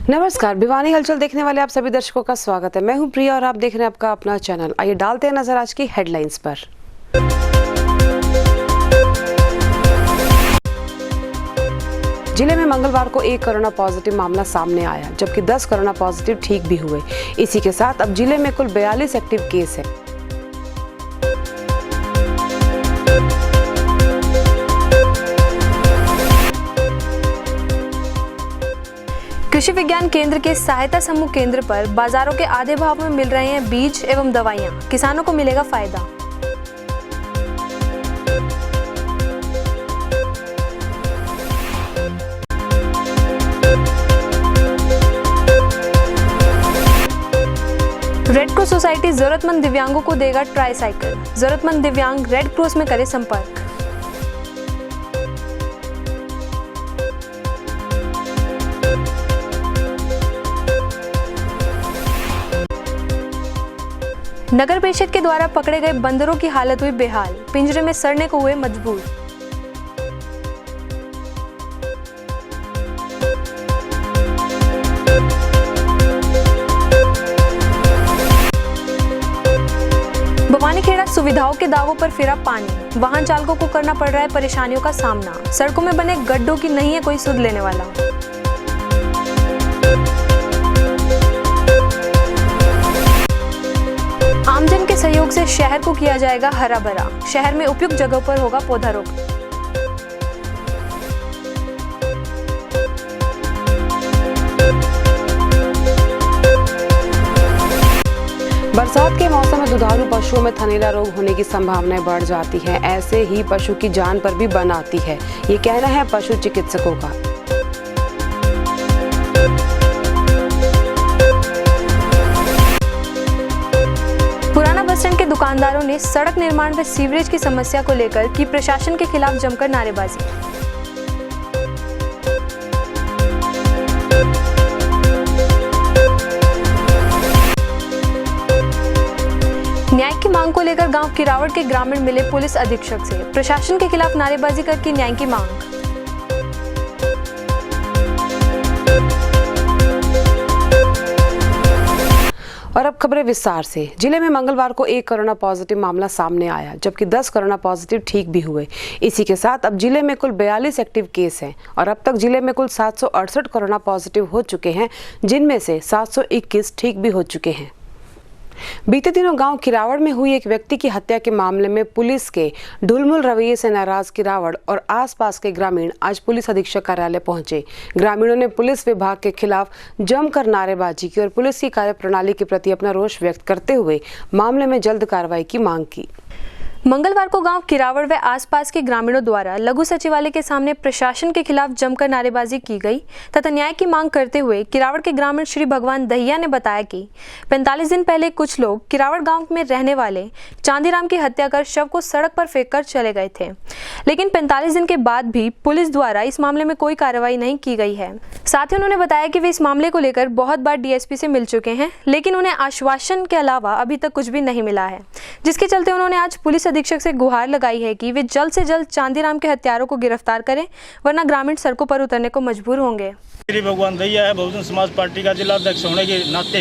नमस्कार, भिवानी हलचल देखने वाले आप सभी दर्शकों का स्वागत है। मैं हूं प्रिया और आप देख रहे हैं आपका अपना चैनल। आइए डालते हैं नजर आज की हेडलाइंस पर। जिले में मंगलवार को एक कोरोना पॉजिटिव मामला सामने आया, जबकि 10 कोरोना पॉजिटिव ठीक भी हुए। इसी के साथ अब जिले में कुल 42 एक्टिव केस है। कृषि विज्ञान केंद्र के सहायता समूह केंद्र पर बाजारों के आधे भाव में मिल रहे हैं बीज एवं दवाइयां। किसानों को मिलेगा फायदा। रेड क्रॉस सोसाइटी जरूरतमंद दिव्यांगों को देगा ट्राईसाइकिल। जरूरतमंद दिव्यांग रेड क्रॉस में करे संपर्क। नगर परिषद के द्वारा पकड़े गए बंदरों की हालत हुई बेहाल। पिंजरे में सड़ने को हुए मजबूर। भवानीखेड़ा सुविधाओं के दावों पर फिरा पानी। वाहन चालकों को करना पड़ रहा है परेशानियों का सामना। सड़कों में बने गड्ढों की नहीं है कोई सुध लेने वाला। आमजन के सहयोग से शहर को किया जाएगा हरा भरा। शहर में उपयुक्त जगहों पर होगा पौधारोपण। बरसात के मौसम में दुधारू पशुओं में थनैला रोग होने की संभावनाएं बढ़ जाती हैं। ऐसे ही पशु की जान पर भी बन आती है, ये कहना है पशु चिकित्सकों का। पुराना बस स्टैंड के दुकानदारों ने सड़क निर्माण व सीवरेज की समस्या को लेकर की प्रशासन के खिलाफ जमकर नारेबाजी। न्याय की मांग को लेकर गांव किरावट के ग्रामीण मिले पुलिस अधीक्षक से। प्रशासन के खिलाफ नारेबाजी कर की न्याय की मांग। और अब खबरें विस्तार से। जिले में मंगलवार को एक कोरोना पॉजिटिव मामला सामने आया, जबकि 10 कोरोना पॉजिटिव ठीक भी हुए। इसी के साथ अब जिले में कुल 42 एक्टिव केस हैं और अब तक जिले में कुल 768 कोरोना पॉजिटिव हो चुके हैं, जिनमें से 721 ठीक भी हो चुके हैं। बीते दिनों गांव किरावड़ में हुई एक व्यक्ति की हत्या के मामले में पुलिस के ढुलमुल रवैये से नाराज किरावड़ और आसपास के ग्रामीण आज पुलिस अधीक्षक कार्यालय पहुंचे। ग्रामीणों ने पुलिस विभाग के खिलाफ जमकर नारेबाजी की और पुलिस की कार्यप्रणाली के प्रति अपना रोष व्यक्त करते हुए मामले में जल्द कार्रवाई की मांग की। मंगलवार को गांव किरावड़ व आसपास के ग्रामीणों द्वारा लघु सचिवालय के सामने प्रशासन के खिलाफ जमकर नारेबाजी की गई तथा न्याय की मांग करते हुए किरावड़ के ग्रामीण श्री भगवान दहिया ने बताया कि 45 दिन पहले कुछ लोग किरावड़ गांव में रहने वाले चांदीराम की हत्या कर शव को सड़क पर फेंककर चले गए थे, लेकिन 45 दिन के बाद भी पुलिस द्वारा इस मामले में कोई कार्रवाई नहीं की गई है। साथ ही उन्होंने बताया कि वे इस मामले को लेकर बहुत बार डीएसपी से मिल चुके हैं, लेकिन उन्हें आश्वासन के अलावा अभी तक कुछ भी नहीं मिला है, जिसके चलते उन्होंने आज पुलिस अधीक्षक से गुहार लगाई है कि वे जल्द से जल्द चांदीराम के हत्यारों को गिरफ्तार करें, वरना ग्रामीण सड़कों पर उतरने को मजबूर होंगे। श्री भगवान दहिया है, बहुजन समाज पार्टी का जिला अध्यक्ष होने के नाते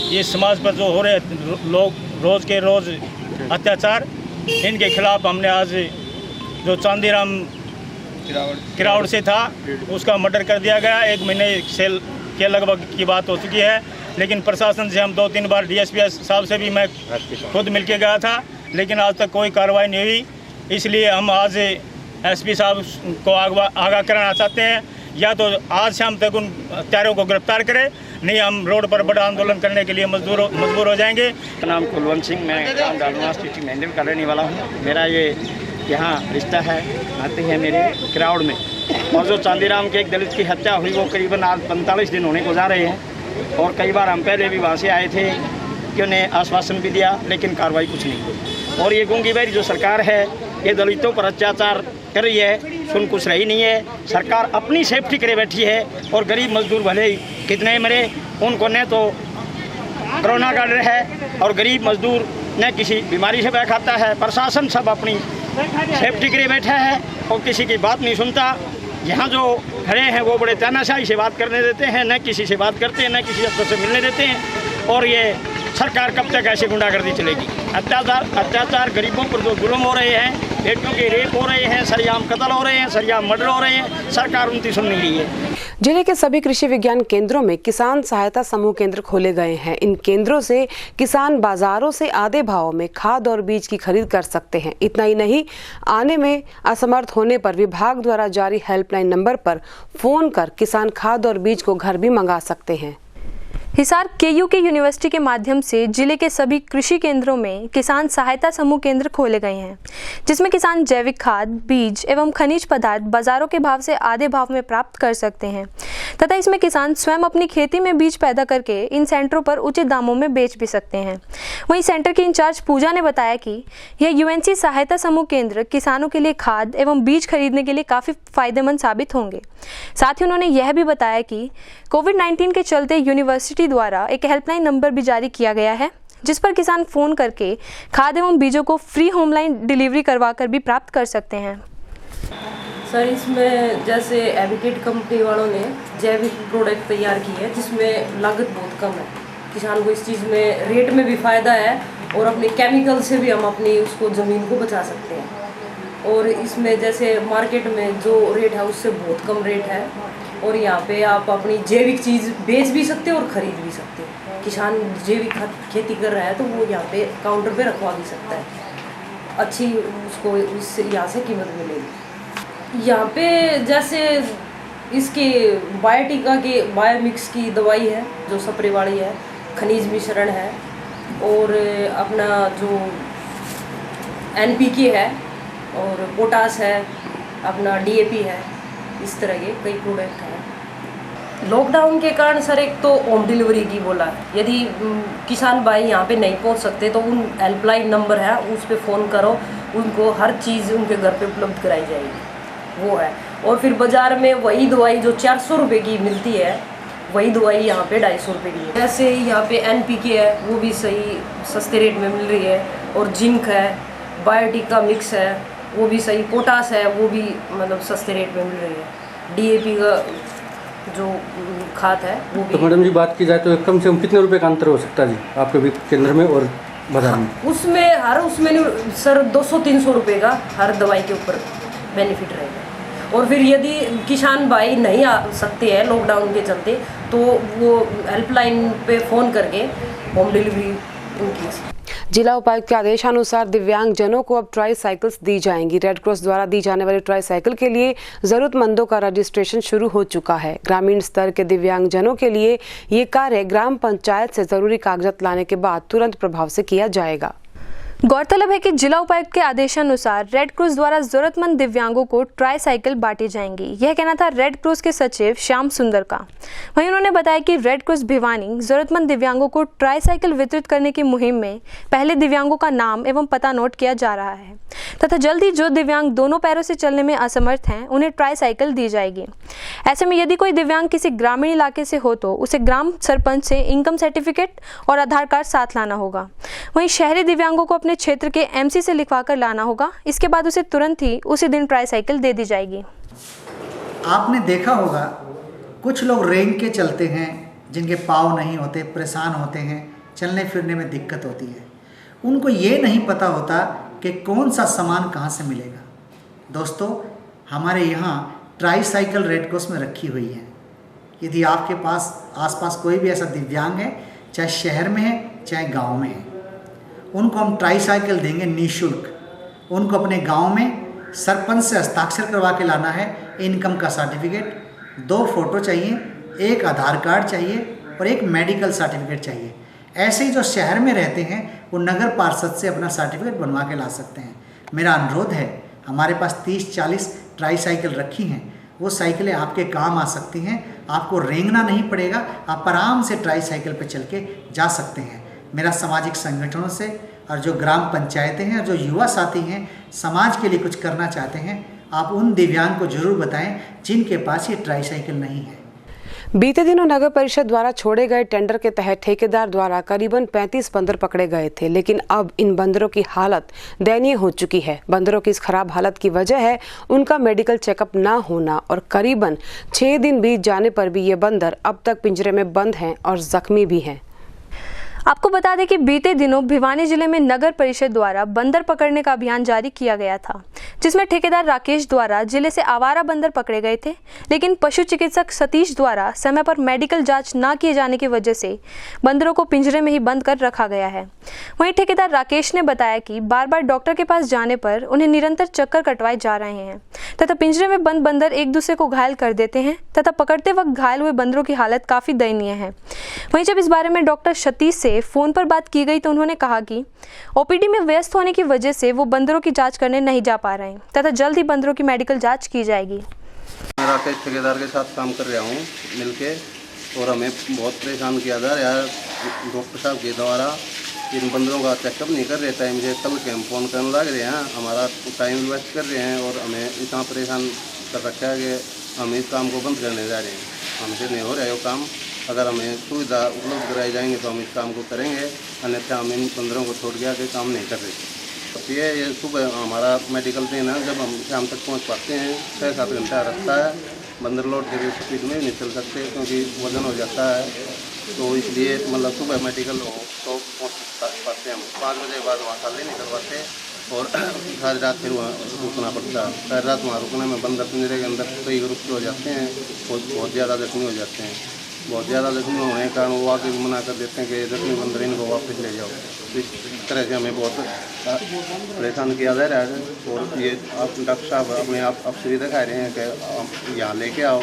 ये समाज पर जो हो रहे लोग रोज के रोज अत्याचार, इनके खिलाफ हमने आज जो चांदीराम किरावड़ से था उसका मर्डर कर दिया गया। 1 महीने से के लगभग की बात हो चुकी है, लेकिन प्रशासन से हम 2-3 बार डीएसपी साहब से भी मैं खुद मिल के गया था, लेकिन आज तक कोई कार्रवाई नहीं हुई। इसलिए हम आज एसपी साहब को आगाह कराना चाहते हैं, या तो आज शाम तक उन हत्यारों को गिरफ्तार करें, नहीं हम रोड पर बड़ा आंदोलन करने के लिए मजबूर हो जाएंगे। मेरा नाम कुलवंत सिंह, मैं गाँव डालूंगा डिस्ट्रिक्ट मेंढर का रहने वाला हूँ। मेरा ये यहाँ रिश्ता है, आते हैं मेरे किरावड़ में। और जो चांदीराम के एक दलित की हत्या हुई वो करीबन आज 45 दिन होने को जा रहे हैं, और कई बार हम पहले भी वहाँ से आए थे कि उन्हें आश्वासन भी दिया, लेकिन कार्रवाई कुछ नहीं हुई। और ये गूंगी बैरी जो सरकार है ये दलितों पर अत्याचार कर रही है, सुन कुछ रही नहीं है। सरकार अपनी सेफ्टी करे बैठी है, और गरीब मजदूर भले ही कितने मरे, उनको न तो कोरोना का डर है और गरीब मजदूर न किसी बीमारी से बैठ खाता है। प्रशासन सब अपनी सेफ्टी करे बैठा है और किसी की बात नहीं सुनता। यहाँ जो खड़े हैं वो बड़े तानाशाही से बात करने देते हैं, न किसी से बात करते हैं, न किसी अफसर से मिलने देते हैं। और ये सरकार कब तक ऐसे गुंडागर्दी चलेगी? अत्याचार गरीबों पर जो जुल्म हो रहे हैं, बेटियों के रेप हो रहे हैं, सरेआम कत्ल हो रहे हैं, सरेआम मर्डर हो रहे हैं, सरकार उनकी सुन नहीं रही है। जिले के सभी कृषि विज्ञान केंद्रों में किसान सहायता समूह केंद्र खोले गए हैं। इन केंद्रों से किसान बाजारों से आधे भाव में खाद और बीज की खरीद कर सकते हैं। इतना ही नहीं, आने में असमर्थ होने पर विभाग द्वारा जारी हेल्पलाइन नंबर पर फोन कर किसान खाद और बीज को घर भी मंगा सकते हैं। हिसार केयूके यूनिवर्सिटी के माध्यम से जिले के सभी कृषि केंद्रों में किसान सहायता समूह केंद्र खोले गए हैं, जिसमें किसान जैविक खाद, बीज एवं खनिज पदार्थ बाजारों के भाव से आधे भाव में प्राप्त कर सकते हैं तथा इसमें किसान स्वयं अपनी खेती में बीज पैदा करके इन सेंटरों पर उचित दामों में बेच भी सकते हैं। वहीं सेंटर की इंचार्ज पूजा ने बताया कि यह यूएनसी सहायता समूह केंद्र किसानों के लिए खाद एवं बीज खरीदने के लिए काफ़ी फायदेमंद साबित होंगे। साथ ही उन्होंने यह भी बताया कि कोविड-19 के चलते यूनिवर्सिटी द्वारा एक हेल्पलाइन नंबर भी जारी किया गया है, जिस पर किसान फ़ोन करके खाद एवं बीजों को फ्री होमलाइन डिलीवरी करवाकर भी प्राप्त कर सकते हैं। सर, इसमें जैसे एविकेट कंपनी वालों ने जैविक प्रोडक्ट तैयार की है, जिसमें लागत बहुत कम है। किसान को इस चीज़ में रेट में भी फ़ायदा है और अपने केमिकल से भी हम अपनी उसको ज़मीन को बचा सकते हैं। और इसमें जैसे मार्केट में जो रेट है उससे बहुत कम रेट है और यहाँ पे आप अपनी जैविक चीज़ बेच भी सकते हैं और ख़रीद भी सकते हैं। किसान जैविक खेती कर रहा है तो वो यहाँ पे काउंटर पे रखवा भी सकता है, अच्छी उसको इससे यहाँ से कीमत मिलेगी। यहाँ पे जैसे इसके बायोटिका के बायोमिक्स की दवाई है जो स्प्रे वाली है, खनिज मिश्रण है और अपना जो NPK है और पोटास है, अपना DAP है, इस तरह के कई प्रोडक्ट हैं। लॉकडाउन के कारण सर एक तो होम डिलीवरी की बोला है, यदि किसान भाई यहाँ पे नहीं पहुँच सकते तो उन हेल्पलाइन नंबर है उस पर फ़ोन करो, उनको हर चीज़ उनके घर पे उपलब्ध कराई जाएगी, वो है। और फिर बाज़ार में वही दवाई जो 400 रुपये की मिलती है, वही दवाई यहाँ पे 250 रुपये की है। वैसे यहाँ पे NPK है वो भी सही सस्ते रेट में मिल रही है और जिंक है, बायोटिका मिक्स है वो भी सही, पोटास है वो भी मतलब सस्ते रेट में मिल रही है, DAP का जो खाद है वो भी। तो मैडम जी बात की जाए तो कम से कम कितने रुपए का अंतर हो सकता है जी आपके भी केंद्र में और बाजार में? उसमें सर 200-300 रुपये का हर दवाई के ऊपर बेनिफिट रहेगा। और फिर यदि किसान भाई नहीं आ सकते हैं लॉकडाउन के चलते तो वो हेल्पलाइन पे फ़ोन करके होम डिलीवरी उनकी। जिला उपायुक्त के आदेशानुसार दिव्यांग जनों को अब ट्राई साइकिल्स दी जाएंगी। रेड क्रॉस द्वारा दी जाने वाली ट्राई साइकिल के लिए जरूरतमंदों का रजिस्ट्रेशन शुरू हो चुका है। ग्रामीण स्तर के दिव्यांग जनों के लिए ये कार्य ग्राम पंचायत से जरूरी कागजात लाने के बाद तुरंत प्रभाव से किया जाएगा। गौरतलब है कि जिला उपायुक्त के आदेशानुसार रेड क्रॉस द्वारा जरूरतमंद दिव्यांगों को ट्राई साइकिल बांटी जाएंगी। यह कहना था रेड क्रॉस के सचिव श्याम सुंदर का। वहीं उन्होंने बताया कि रेड क्रॉस भिवानी जरूरतमंद दिव्यांगों को ट्राई साइकिल वितरित करने की मुहिम में पहले दिव्यांगों का नाम एवं पता नोट किया जा रहा है तथा जल्द ही जो दिव्यांग दोनों पैरों से चलने में असमर्थ हैं उन्हें ट्राई साइकिल दी जाएगी। ऐसे में यदि कोई दिव्यांग किसी ग्रामीण इलाके से हो तो उसे ग्राम सरपंच से इनकम सर्टिफिकेट और आधार कार्ड साथ लाना होगा। वहीं शहरी दिव्यांगों को अपने क्षेत्र के MC से लिखवा कर लाना होगा। इसके बाद उसे तुरंत ही उसी दिन ट्राई साइकिल दे दी जाएगी। आपने देखा होगा कुछ लोग रेंग के चलते हैं, जिनके पाँव नहीं होते, परेशान होते हैं, चलने फिरने में दिक्कत होती है। उनको ये नहीं पता होता कि कौन सा सामान कहाँ से मिलेगा। दोस्तों, हमारे यहाँ ट्राई साइकिल रेड क्रॉस में रखी हुई है। यदि आपके पास आसपास कोई भी ऐसा दिव्यांग है, चाहे शहर में है चाहे गांव में है, उनको हम ट्राई साइकिल देंगे निःशुल्क। उनको अपने गांव में सरपंच से हस्ताक्षर करवा के लाना है, इनकम का सर्टिफिकेट, 2 फोटो चाहिए, 1 आधार कार्ड चाहिए और 1 मेडिकल सर्टिफिकेट चाहिए। ऐसे ही जो शहर में रहते हैं वो नगर पार्षद से अपना सर्टिफिकेट बनवा के ला सकते हैं। मेरा अनुरोध है, हमारे पास 30-40 ट्राई साइकिल रखी हैं, वो साइकिलें आपके काम आ सकती हैं। आपको रेंगना नहीं पड़ेगा, आप आराम से ट्राई साइकिल पर चल के जा सकते हैं। मेरा सामाजिक संगठनों से और जो ग्राम पंचायतें हैं और जो युवा साथी हैं समाज के लिए कुछ करना चाहते हैं, आप उन दिव्यांग को जरूर बताएं जिनके पास ये ट्राई साइकिल नहीं है। बीते दिनों नगर परिषद द्वारा छोड़े गए टेंडर के तहत ठेकेदार द्वारा करीबन 35 बंदर पकड़े गए थे, लेकिन अब इन बंदरों की हालत दयनीय हो चुकी है। बंदरों की इस खराब हालत की वजह है उनका मेडिकल चेकअप ना होना और करीबन 6 दिन बीत जाने पर भी ये बंदर अब तक पिंजरे में बंद हैं और जख्मी भी हैं। आपको बता दें कि बीते दिनों भिवानी जिले में नगर परिषद द्वारा बंदर पकड़ने का अभियान जारी किया गया था, जिसमें ठेकेदार राकेश द्वारा जिले से आवारा बंदर पकड़े गए थे, लेकिन पशु चिकित्सक सतीश द्वारा समय पर मेडिकल जांच न किए जाने की वजह से बंदरों को पिंजरे में ही बंद कर रखा गया है। वहीं ठेकेदार राकेश ने बताया कि बार बार डॉक्टर के पास जाने पर उन्हें निरंतर चक्कर कटवाए जा रहे हैं तथा पिंजरे में बंद बंदर एक दूसरे को घायल कर देते हैं तथा पकड़ते वक्त घायल हुए बंदरों की हालत काफी दयनीय है। वहीं जब इस बारे में डॉक्टर सतीश से फोन पर बात की गई तो उन्होंने कहा कि ओपीडी में व्यस्त होने की वजह से वो बंदरों की जांच करने नहीं जा पा रहे हैं तथा जल्द ही बंदरों की मेडिकल जांच की जाएगी। मैं राकेश ठेकेदार के साथ काम कर रहा हूँ मिलके, और हमें बहुत परेशान किया जा रहा है डॉक्टर साहब के द्वारा। इन बंदरों का चेकअप नहीं कर रहे टाइम से, कल के हम फ़ोन करने लग रहे हैं, हमारा टाइम वेस्ट कर रहे हैं और हमें इतना परेशान कर रखा है कि हम इस काम को बंद करने जा रहे हैं। हमसे नहीं हो रहा है वो काम। अगर हमें सुविधा उपलब्ध कराई जाएंगे तो हम इस काम को करेंगे, अन्यथा हम इन बंदरों को छोड़ के काम नहीं कर रहे। ये सुबह हमारा मेडिकल ट्रेन है, जब हम शाम तक पहुंच पाते हैं 6-7 घंटा रास्ता है। बंदर लौट के स्पीड में नहीं चल सकते क्योंकि वजन हो जाता है, तो इसलिए मतलब सुबह मेडिकल हो तो पहुँच पाते हैं हम 5 बजे बाद वहाँ खाली नहीं करवाते और सारी रात फिर वहाँ रुकना पड़ता है। सारी रात वहाँ रुकने में बंदर पिंजरे के अंदर कई ग्रुप के हो जाते हैं, बहुत ज़्यादा जख्मी हो जाते हैं। बहुत ज़्यादा जख्मी होने के कारण वो आके मना कर देते हैं कि जख्मी बंदर इनको वापस ले जाओ। इस तरह से हमें बहुत परेशान किया जा रहा है। और ये आप डॉक्टर साहब अपने आप से भी दिखा रहे हैं कि यहाँ लेके आओ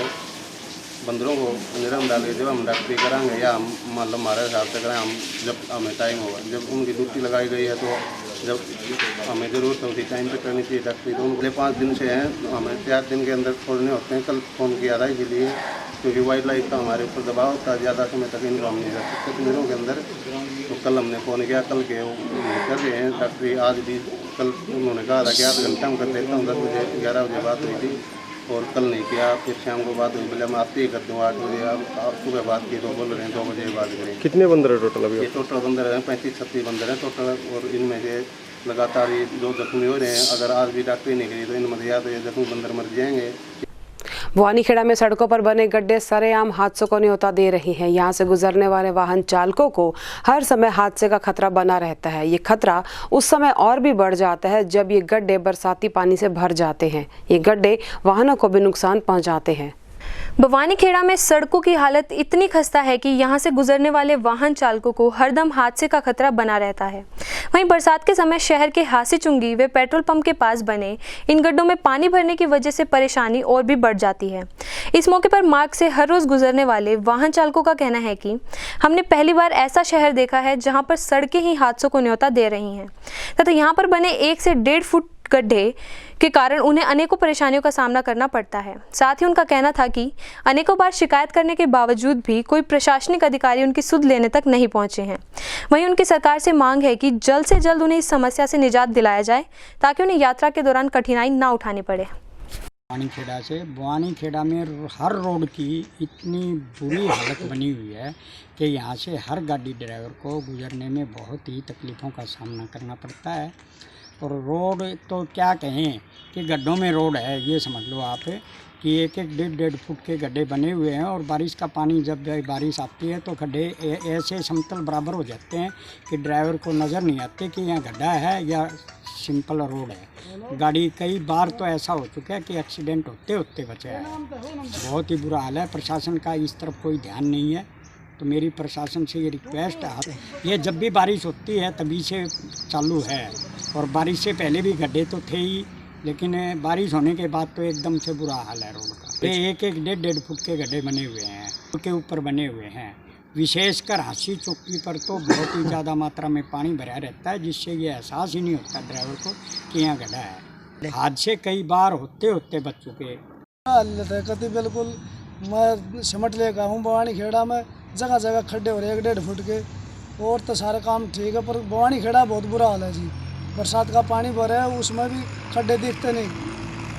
बंदरों को, पिंजरे में डाल के जब हम डॉक्टरी कराएंगे या हम मतलब हमारे हिसाब से कराएं, हम जब हमें टाइम होगा, जब उनकी ड्यूटी लगाई गई है तो जब हमें ज़रूरत होती टाइम पे करनी चाहिए डॉक्टरी। तो उनके 5 दिन से हैं, तो हमें 4 दिन के अंदर छोड़ने होते हैं। कल फ़ोन किया था इसीलिए, क्योंकि वाइल्ड लाइफ का हमारे ऊपर दबाव होता है, ज़्यादा समय तक इनको हम नहीं रख सकते पिंजरों के अंदर। तो कल हमने फ़ोन किया, कल के वो कर रहे हैं डॉक्टरी। आज भी कल उन्होंने कहा था कि 8 घंटा में कर देता हूँ, 10 बजे 11 बजे बात हुई थी और कल नहीं किया। फिर शाम को बात हुई, बोले मैं आते ही कर दूँ 8 बजे। आप सुबह बात की तो बोल रहे हैं 2 बजे बात करें। कितने बंदर है टोटल अभी? ये टोटल बंदर हैं 35-36 बंदर हैं टोटल, और इनमें से लगातार ये 2 जख्मी हो रहे हैं। अगर आज भी डॉक्टरी नहीं करी तो इनमें या तो ये जख्मी बंदर मर जाएंगे। भवानीखेड़ा में सड़कों पर बने गड्ढे सरेआम हादसों को न्योता दे रही हैं। यहाँ से गुजरने वाले वाहन चालकों को हर समय हादसे का खतरा बना रहता है। ये खतरा उस समय और भी बढ़ जाता है जब ये गड्ढे बरसाती पानी से भर जाते हैं। ये गड्ढे वाहनों को भी नुकसान पहुँचाते हैं। भवानीखेड़ा में सड़कों की हालत इतनी खस्ता है कि यहां से गुजरने वाले वाहन चालकों को हरदम हादसे का खतरा बना रहता है। वहीं बरसात के समय शहर के हासी चुंगी व पेट्रोल पंप के पास बने इन गड्ढों में पानी भरने की वजह से परेशानी और भी बढ़ जाती है। इस मौके पर मार्ग से हर रोज गुजरने वाले वाहन चालकों का कहना है कि हमने पहली बार ऐसा शहर देखा है जहां पर सड़कें ही हादसों को न्योता दे रही हैं तथा यहाँ पर बने 1 से 1.5 फुट गड्ढे के कारण उन्हें अनेकों परेशानियों का सामना करना पड़ता है। साथ ही उनका कहना था कि अनेकों बार शिकायत करने के बावजूद भी कोई प्रशासनिक अधिकारी उनकी सुध लेने तक नहीं पहुंचे हैं। वहीं उनकी सरकार से मांग है कि जल्द से जल्द उन्हें इस समस्या से निजात दिलाया जाए ताकि उन्हें यात्रा के दौरान कठिनाई ना उठानी पड़े। भवानीखेड़ा में हर रोड की इतनी बुरी हालत बनी हुई है कि यहाँ से हर गाड़ी ड्राइवर को गुजरने में बहुत ही तकलीफ़ों का सामना करना पड़ता है। और रोड तो क्या कहें कि गड्ढों में रोड है, ये समझ लो आप कि 1-1 फुट के गड्ढे बने हुए हैं। और बारिश का पानी जब बारिश आती है तो गड्ढे ऐसे समतल बराबर हो जाते हैं कि ड्राइवर को नज़र नहीं आते कि यहाँ गड्ढा है या सिंपल रोड है। गाड़ी कई बार तो ऐसा हो चुका है कि एक्सीडेंट होते होते बचे हैं। बहुत ही बुरा हाल है। प्रशासन का इस तरफ कोई ध्यान नहीं है, तो मेरी प्रशासन से ये रिक्वेस्ट है, ये जब भी बारिश होती है तभी से चालू है। और बारिश से पहले भी गड्ढे तो थे ही, लेकिन बारिश होने के बाद तो एकदम से बुरा हाल है रोड का। ये 1-1 फुट के गड्ढे बने हुए हैं, के ऊपर बने हुए हैं। विशेषकर हासी चौकी पर तो बहुत ही ज़्यादा मात्रा में पानी भरा रहता है, जिससे ये एहसास ही नहीं होता ड्राइवर को कि यहाँ गड्ढा है। हादसे कई बार होते होते बच चुके। कति बिल्कुल मैं सिमट लेकर हूँ। भवानीखेड़ा में जगह जगह खड्डे हो रहे 1-1.5 फुट के, और तो सारा काम ठीक है, पर भवानीखेड़ा बहुत बुरा हाल है जी। बरसात का पानी भरा है, उसमें भी खड्डे दिखते नहीं।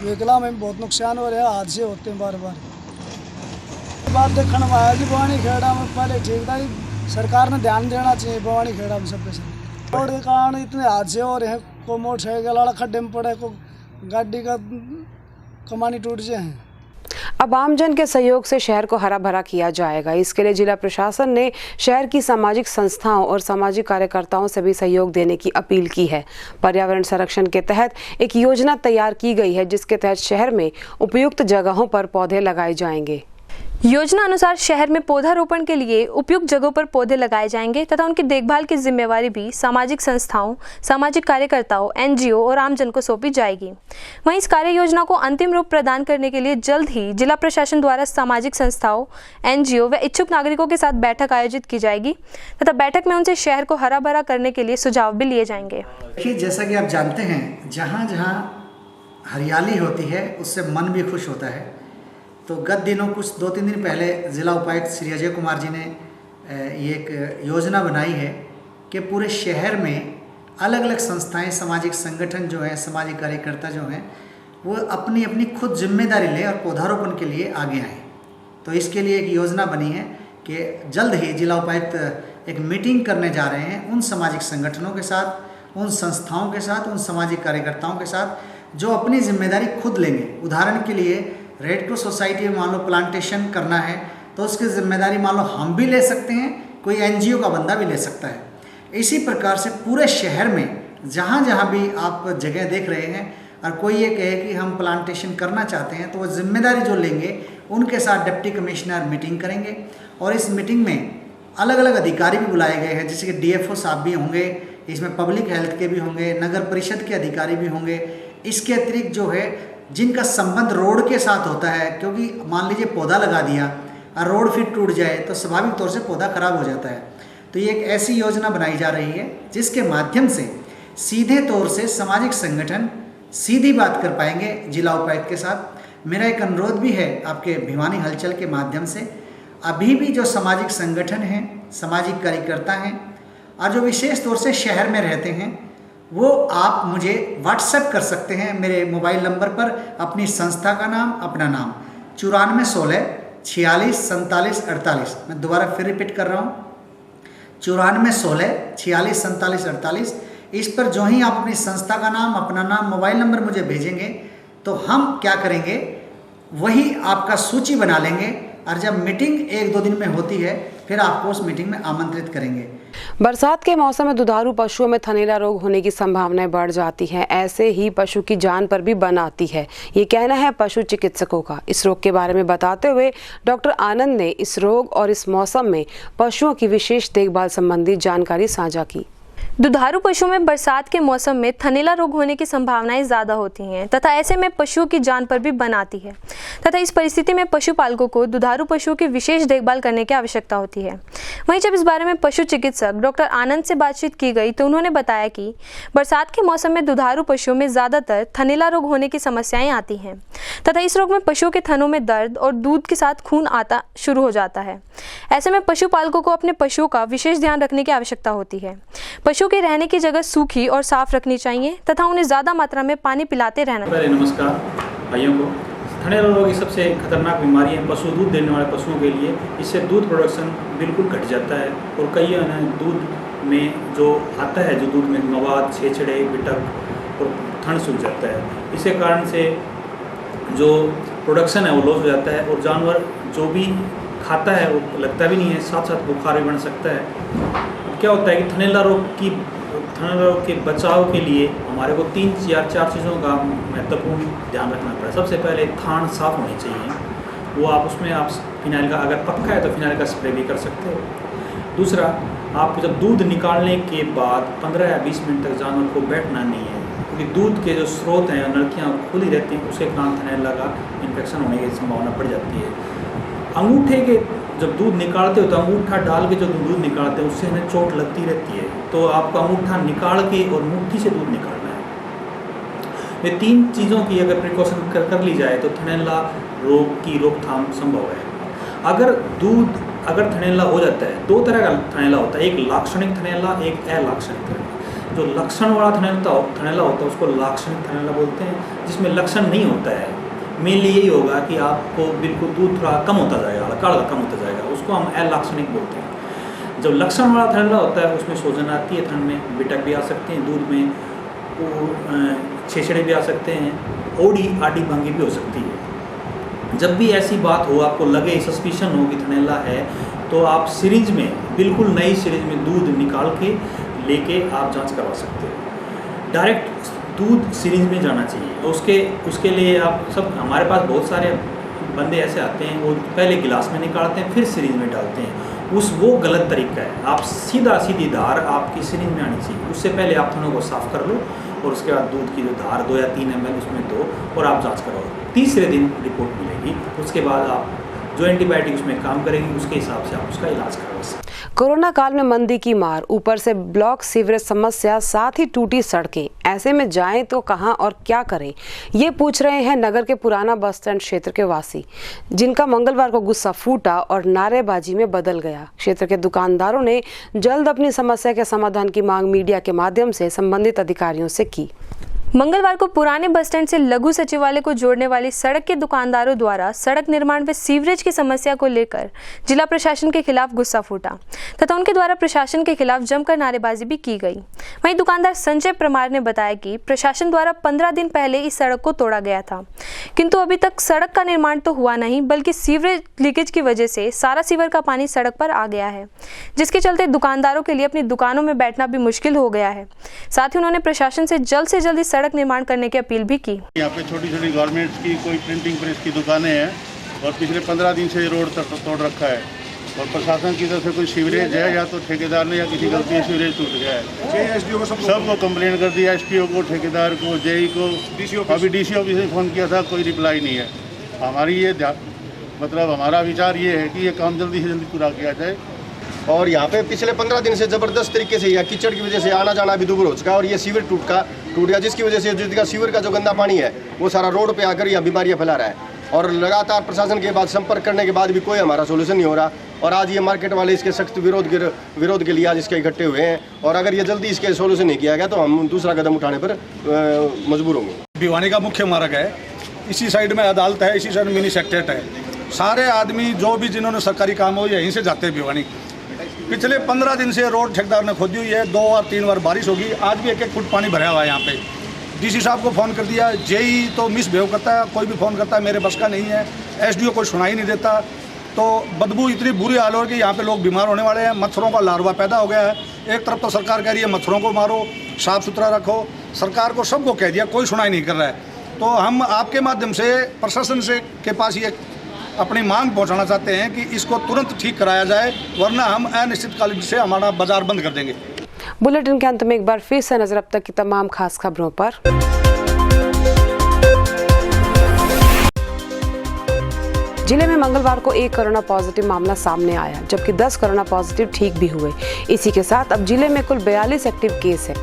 व्हीकलों में बहुत नुकसान हो रहा है, हादसे होते हैं बार बार। बात देखने में आया जी बवानी खेड़ा में पहले ठीक था, सरकार ने ध्यान देना चाहिए बवानी खेड़ा में सबके सब। रोड के कारण इतने हादसे हो रहे हैं, को मोटरसाइकिल वाला खड्डे में पड़े, को गाड़ी का कमानी टूट जाए हैं। अब आमजन के सहयोग से शहर को हरा भरा किया जाएगा। इसके लिए जिला प्रशासन ने शहर की सामाजिक संस्थाओं और सामाजिक कार्यकर्ताओं से भी सहयोग देने की अपील की है। पर्यावरण संरक्षण के तहत एक योजना तैयार की गई है, जिसके तहत शहर में उपयुक्त जगहों पर पौधे लगाए जाएंगे। योजना अनुसार शहर में पौधारोपण के लिए उपयुक्त जगहों पर पौधे लगाए जाएंगे तथा उनकी देखभाल की जिम्मेवारी भी सामाजिक संस्थाओं, सामाजिक कार्यकर्ताओं, एनजीओ और आमजन को सौंपी जाएगी। वहीं इस कार्य योजना को अंतिम रूप प्रदान करने के लिए जल्द ही जिला प्रशासन द्वारा सामाजिक संस्थाओं, एनजीओ व इच्छुक नागरिकों के साथ बैठक आयोजित की जाएगी तथा बैठक में उनसे शहर को हरा भरा करने के लिए सुझाव भी लिए जाएंगे। देखिए, जैसा कि आप जानते हैं, जहाँ जहाँ हरियाली होती है उससे मन भी खुश होता है। तो गत दिनों कुछ 2-3 दिन पहले जिला उपायुक्त श्री अजय कुमार जी ने ये एक योजना बनाई है कि पूरे शहर में अलग अलग संस्थाएं, सामाजिक संगठन जो हैं, सामाजिक कार्यकर्ता जो हैं, वो अपनी अपनी खुद जिम्मेदारी लें और पौधारोपण के लिए आगे आएँ। तो इसके लिए एक योजना बनी है कि जल्द ही जिला उपायुक्त एक मीटिंग करने जा रहे हैं उन सामाजिक संगठनों के साथ, उन संस्थाओं के साथ, उन सामाजिक कार्यकर्ताओं के साथ जो अपनी जिम्मेदारी खुद लेंगे। उदाहरण के लिए रेड क्रॉस सोसाइटी में मान लो प्लांटेशन करना है तो उसकी जिम्मेदारी मान लो हम भी ले सकते हैं, कोई एनजीओ का बंदा भी ले सकता है। इसी प्रकार से पूरे शहर में जहाँ जहाँ भी आप जगह देख रहे हैं और कोई ये कहे कि हम प्लांटेशन करना चाहते हैं तो वो जिम्मेदारी जो लेंगे उनके साथ डिप्टी कमिश्नर मीटिंग करेंगे। और इस मीटिंग में अलग अलग अधिकारी भी बुलाए गए हैं, जैसे कि डीएफओ साहब भी होंगे, इसमें पब्लिक हेल्थ के भी होंगे, नगर परिषद के अधिकारी भी होंगे। इसके अतिरिक्त जो है जिनका संबंध रोड के साथ होता है, क्योंकि मान लीजिए पौधा लगा दिया और रोड फिर टूट जाए तो स्वाभाविक तौर से पौधा खराब हो जाता है। तो ये एक ऐसी योजना बनाई जा रही है जिसके माध्यम से सीधे तौर से सामाजिक संगठन सीधी बात कर पाएंगे जिला उपायुक्त के साथ। मेरा एक अनुरोध भी है आपके भिवानी हलचल के माध्यम से, अभी भी जो सामाजिक संगठन हैं, सामाजिक कार्यकर्ता हैं और जो विशेष तौर से शहर में रहते हैं, वो आप मुझे व्हाट्सएप कर सकते हैं मेरे मोबाइल नंबर पर अपनी संस्था का नाम, अपना नाम 9416 46 47 48। मैं दोबारा फिर रिपीट कर रहा हूँ, 9416 46 47 48। इस पर जो ही आप अपनी संस्था का नाम, अपना नाम, मोबाइल नंबर मुझे भेजेंगे तो हम क्या करेंगे, वही आपका सूची बना लेंगे और जब मीटिंग 1-2 दिन में होती है फिर आपको उस मीटिंग में आमंत्रित करेंगे। बरसात के मौसम में दुधारू पशुओं में थनैला रोग होने की संभावनाएं बढ़ जाती हैं। ऐसे ही पशु की जान पर भी बन आती है, ये कहना है पशु चिकित्सकों का। इस रोग के बारे में बताते हुए डॉक्टर आनंद ने इस रोग और इस मौसम में पशुओं की विशेष देखभाल संबंधी जानकारी साझा की। दुधारू पशुओं में बरसात के मौसम में थनैला रोग होने की संभावनाएं ज़्यादा होती हैं तथा ऐसे में पशुओं की जान पर भी बन आती है तथा इस परिस्थिति में पशुपालकों को दुधारू पशुओं की विशेष देखभाल करने की आवश्यकता होती है। वहीं जब इस बारे में पशु चिकित्सक डॉक्टर आनंद से बातचीत की गई तो उन्होंने बताया कि बरसात के मौसम में दुधारू पशुओं में ज़्यादातर थनैला रोग होने की समस्याएँ आती हैं तथा इस रोग में पशुओं के थनों में दर्द और दूध के साथ खून आता शुरू हो जाता है। ऐसे में पशुपालकों को अपने पशुओं का विशेष ध्यान रखने की आवश्यकता होती है। पशु के रहने की जगह सूखी और साफ रखनी चाहिए तथा उन्हें ज़्यादा मात्रा में पानी पिलाते रहना चाहिए। नमस्कार भाइयों को, थनैला रोग की सबसे खतरनाक बीमारी है पशु दूध देने वाले पशुओं के लिए। इससे दूध प्रोडक्शन बिल्कुल घट जाता है और कई दूध में जो आता है, जो दूध में मवाद, छेछड़े, बिटक और ठंड सूख जाता है। इसके कारण से जो प्रोडक्शन है वो लॉस हो जाता है और जानवर जो भी खाता है वो लगता भी नहीं है, साथ साथ बुखार भी बन सकता है। क्या होता है कि थनैला रोग के बचाव के लिए हमारे को 3-4 चीज़ों का महत्वपूर्ण ध्यान रखना पड़ता है। सबसे पहले थान साफ होनी चाहिए, वो आप उसमें आप फिनाइल का, अगर पक्का है तो फिनाइल का स्प्रे भी कर सकते हो। दूसरा, आप जब दूध निकालने के बाद 15 या 20 मिनट तक जानवर को बैठना नहीं है, क्योंकि दूध के जो स्रोत हैं, नलकियाँ खुली रहती हैं, उसके कारण थनैला का इन्फेक्शन होने की संभावना बढ़ जाती है। अंगूठे के जब दूध निकालते हो तो अंगूठा डाल के जो दूध निकालते हैं उससे हमें चोट लगती रहती है, तो आपको अंगूठा निकाल के और मुट्ठी से दूध निकालना है। ये 3 चीज़ों की अगर प्रिकॉशन कर ली जाए तो थनैला रोग की रोकथाम संभव है। अगर थनैला हो जाता है, 2 तरह का थनैला होता है, एक लाक्षणिक थनैला, एक अलाक्षणिक थनैला। जो लक्षण वाला थनैला होता है उसको लाक्षणिक थनैला बोलते हैं, जिसमें लक्षण नहीं होता है। मेनली यही होगा कि आपको बिल्कुल दूध थोड़ा कम होता जाएगा, काढ़ा कम होता जाएगा, उसको हम अलाक्षणिक बोलते हैं। जब लक्षण वाला थनैला होता है उसमें सूजन आती है, थन में बिटक भी आ सकते हैं, दूध में छेछड़े भी आ सकते हैं, ओडी आडी भंगी भी हो सकती है। जब भी ऐसी बात हो, आपको लगे सस्पिशन हो कि थनैला है, तो आप सिरिंज में, बिल्कुल नई सिरिंज में दूध निकाल के लेके आप जांच करवा सकते हो। डायरेक्ट दूध सिरिंज में जाना चाहिए। उसके लिए आप सब, हमारे पास बहुत सारे बंदे ऐसे आते हैं, वो पहले गिलास में निकालते हैं फिर सिरिंज में डालते हैं। वो गलत तरीका है। आप सीधी धार आपकी सिरिंज में आनी चाहिए। उससे पहले आप थनों को साफ़ कर लो और उसके बाद दूध की जो धार 2 या 3 ml उसमें दो और आप जाँच कराओ। तीसरे दिन रिपोर्ट मिलेगी, उसके बाद आप जो एंटीबायोटिक उसमें काम करेगी उसके हिसाब से आप उसका इलाज करवा सकते हैं। कोरोना काल में मंदी की मार, ऊपर से ब्लॉक सीवरेज समस्या, साथ ही टूटी सड़कें, ऐसे में जाएं तो कहां और क्या करें, ये पूछ रहे हैं नगर के पुराना बस स्टैंड क्षेत्र के वासी, जिनका मंगलवार को गुस्सा फूटा और नारेबाजी में बदल गया। क्षेत्र के दुकानदारों ने जल्द अपनी समस्या के समाधान की मांग मीडिया के माध्यम से संबंधित अधिकारियों से की। मंगलवार को पुराने बस स्टैंड से लघु सचिवालय को जोड़ने वाली सड़क के दुकानदारों द्वारा सड़क निर्माण व सीवरेज की समस्या को लेकर जिला प्रशासन के खिलाफ गुस्सा फूटा तथा उनके द्वारा प्रशासन के खिलाफ जमकर नारेबाजी भी की गई। वहीं दुकानदार संजय परमार ने बताया कि प्रशासन द्वारा 15 दिन पहले इस सड़क को तोड़ा गया था, किंतु अभी तक सड़क का निर्माण तो हुआ नहीं, बल्कि सीवरेज लीकेज की वजह से सारा सीवर का पानी सड़क पर आ गया है, जिसके चलते दुकानदारों के लिए अपनी दुकानों में बैठना भी मुश्किल हो गया है। साथ ही उन्होंने प्रशासन से जल्द सड़क निर्माण करने की अपील भी की। यहाँ पे छोटी छोटी गारमेंट्स की, कोई प्रिंटिंग प्रेस की दुकानें हैं और पिछले 15 दिन से रोड तोड़ रखा है और प्रशासन की तरफ से कोई सीवरेज है या तो ठेकेदार ने या किसी गलती से सीवरेज टूट गया है। सबको कंप्लेन कर दिया, एसपीओ को, ठेकेदार को, जेई को, अभी डीसी ऑफिस में फ़ोन किया था, कोई रिप्लाई नहीं है। हमारी हमारा विचार ये है कि ये काम जल्दी से जल्दी पूरा किया जाए। और यहाँ पे पिछले 15 दिन से ज़बरदस्त तरीके से या कीचड़ की वजह से आना जाना भी दुभर हो चुका है और ये सीवर टूट गया, जिसकी वजह से जिसका सीवर का जो गंदा पानी है वो सारा रोड पे आकर यहाँ बीमारियाँ फैला रहा है। और लगातार प्रशासन के बाद संपर्क करने के बाद भी कोई हमारा सोल्यूशन नहीं हो रहा। और आज ये मार्केट वाले इसके सख्त विरोध के लिए आज इसके इकट्ठे हुए हैं और अगर ये जल्दी इसके सोल्यूशन नहीं किया गया तो हम दूसरा कदम उठाने पर मजबूर होंगे। भिवानी का मुख्य मार्ग है, इसी साइड में अदालत है, इसी साइड मिनी सेक्रेट है। सारे आदमी जो भी जिन्होंने सरकारी काम हो यहीं से जाते हैं भिवानी। पिछले 15 दिन से रोड ठेकेदार ने खोदी हुई है, 2 और 3 बार बारिश होगी, आज भी 1-1 फुट पानी भरा हुआ है यहाँ पे। डीसी साहब को फ़ोन कर दिया, जेई तो मिसबिहेव करता है, कोई भी फ़ोन करता है मेरे बस का नहीं है, एसडीओ कोई सुनाई नहीं देता। तो बदबू इतनी बुरी हाल हो कि यहाँ पे लोग बीमार होने वाले हैं, मच्छरों का लार्वा पैदा हो गया है। एक तरफ तो सरकार कह रही है मच्छरों को मारो, साफ़ सुथरा रखो, सरकार को सबको कह दिया, कोई सुनाई नहीं कर रहा है। तो हम आपके माध्यम से प्रशासन से के पास ये अपनी मांग पहुंचाना चाहते हैं कि इसको तुरंत ठीक कराया जाए, वरना हम अनिश्चितकालीन से हमारा बाजार बंद कर देंगे। बुलेटिन के अंत में एक बार फिर से नजर अब तक की तमाम खास खबरों पर। जिले में मंगलवार को 1 कोरोना पॉजिटिव मामला सामने आया, जबकि 10 कोरोना पॉजिटिव ठीक भी हुए। इसी के साथ अब जिले में कुल 42 एक्टिव केस है।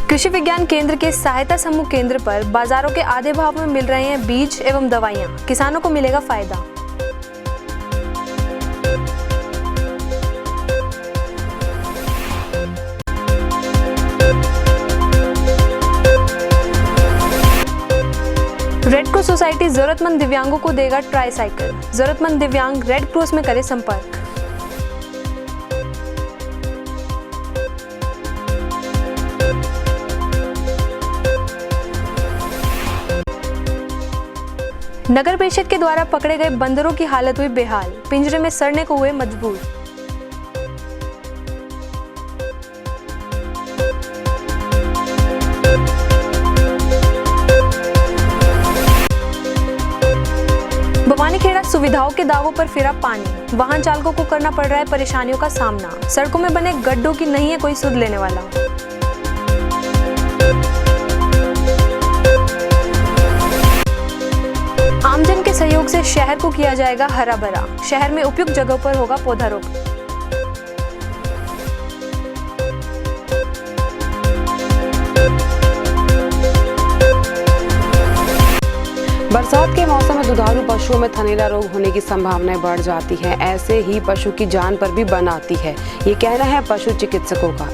कृषि विज्ञान केंद्र के सहायता समूह केंद्र पर बाजारों के आधे भाव में मिल रहे हैं बीज एवं दवाइयां, किसानों को मिलेगा फायदा। रेड क्रॉस सोसाइटी जरूरतमंद दिव्यांगों को देगा ट्राईसाइकिल, जरूरतमंद दिव्यांग रेड क्रॉस में करे संपर्क। नगर परिषद के द्वारा पकड़े गए बंदरों की हालत हुई बेहाल, पिंजरे में सड़ने को हुए मजबूर। बवानीखेड़ा सुविधाओं के दावों पर फिरा पानी, वाहन चालकों को करना पड़ रहा है परेशानियों का सामना। सड़कों में बने गड्ढों की नहीं है कोई सुध लेने वाला। आमजन के सहयोग से शहर को किया जाएगा हरा भरा, शहर में उपयुक्त जगहों पर होगा पौधारोपण। बरसात के मौसम में दुधारू पशुओं में थनैला रोग होने की संभावनाएं बढ़ जाती हैं। ऐसे ही पशु की जान पर भी बन आती है, ये कहना है पशु चिकित्सकों का।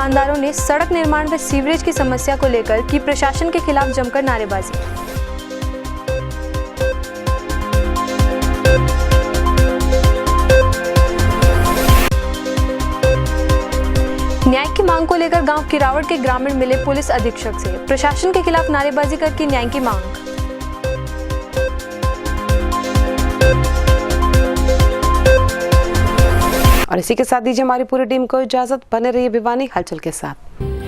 दुकानदारों ने सड़क निर्माण व सीवरेज की समस्या को लेकर की प्रशासन के खिलाफ जमकर नारेबाजी। न्याय की मांग को लेकर गांव किरावड़ के ग्रामीण मिले पुलिस अधीक्षक से, प्रशासन के खिलाफ नारेबाजी कर की न्याय की मांग। और इसी के साथ दीजिए हमारी पूरी टीम को इजाजत। बने रहिए भिवानी हलचल के साथ।